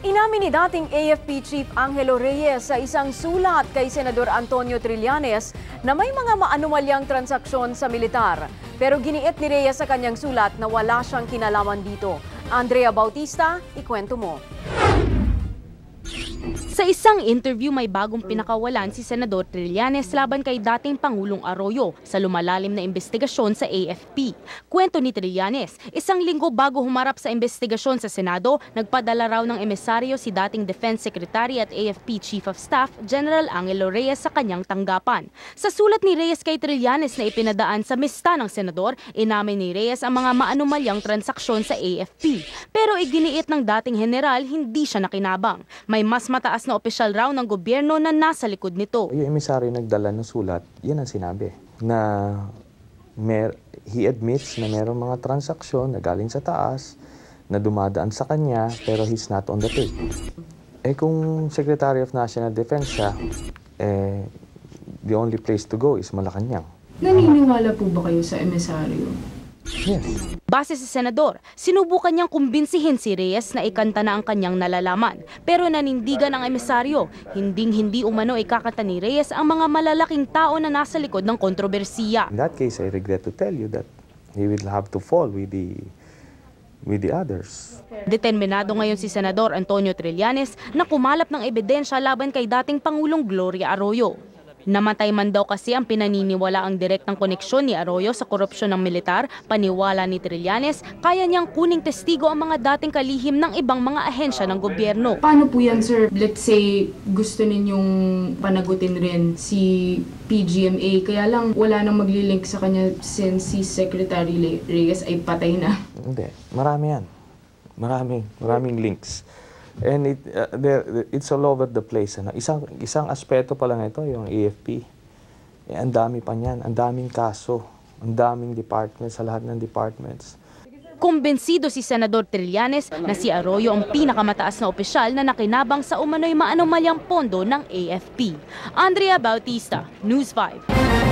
Inamin ni dating AFP Chief Angelo Reyes sa isang sulat kay Senador Antonio Trillanes na may mga maanumalyang transaksyon sa militar. Pero giniit ni Reyes sa kanyang sulat na wala siyang kinalaman dito. Andrea Bautista, ikwento mo. Sa isang interview, may bagong pinakawalan si Senador Trillanes laban kay dating Pangulong Arroyo sa lumalalim na investigasyon sa AFP. Kwento ni Trillanes, isang linggo bago humarap sa investigasyon sa Senado, nagpadala raw ng emisaryo si dating Defense Secretary at AFP Chief of Staff, General Angelo Reyes sa kanyang tanggapan. Sa sulat ni Reyes kay Trillanes na ipinadaan sa mista ng Senador, inamin ni Reyes ang mga maanumalyang transaksyon sa AFP. Pero iginiit ng dating general, hindi siya nakinabang. May mas mataas na opisyal raw ng gobyerno na nasa likod nito. Yung emisaryo nagdala ng sulat, yan ang sinabi. Na he admits na mayroong mga transaksyon na galing sa taas, na dumadaan sa kanya, pero he's not on the tape. Kung Secretary of National Defense siya, the only place to go is Malacanang. Naniniwala po ba kayo sa emisaryo? Yes. Base sa Senador, sinubukan niyang kumbinsihin si Reyes na ikanta na ang kanyang nalalaman. Pero nanindigan ang emisaryo, hindi umano ikakanta ni Reyes ang mga malalaking tao na nasa likod ng kontrobersiya. In that case, I regret to tell you that he will have to fall with the others. Determinado ngayon si Senador Antonio Trillanes na kumalap ng ebidensya laban kay dating Pangulong Gloria Arroyo. Namatay man daw kasi ang pinaniniwala ang direktang koneksyon ni Arroyo sa korupsyon ng militar, paniwala ni Trillanes, kaya niyang kuning testigo ang mga dating kalihim ng ibang mga ahensya ng gobyerno. Paano po yan, sir? Let's say gusto ninyong panagutin rin si PGMA, kaya lang wala nang maglilink sa kanya since si Secretary Reyes ay patay na. Hindi, marami yan. Maraming links. And it's all over the place. Isang aspeto pa lang ito, yung AFP. Ang dami pa niyan, ang daming kaso, ang daming departments, sa lahat ng departments. Kumbensido si Senador Trillanes na si Arroyo ang pinakamataas na opisyal na nakinabang sa umano'y maanumalyang pondo ng AFP. Andrea Bautista, News 5.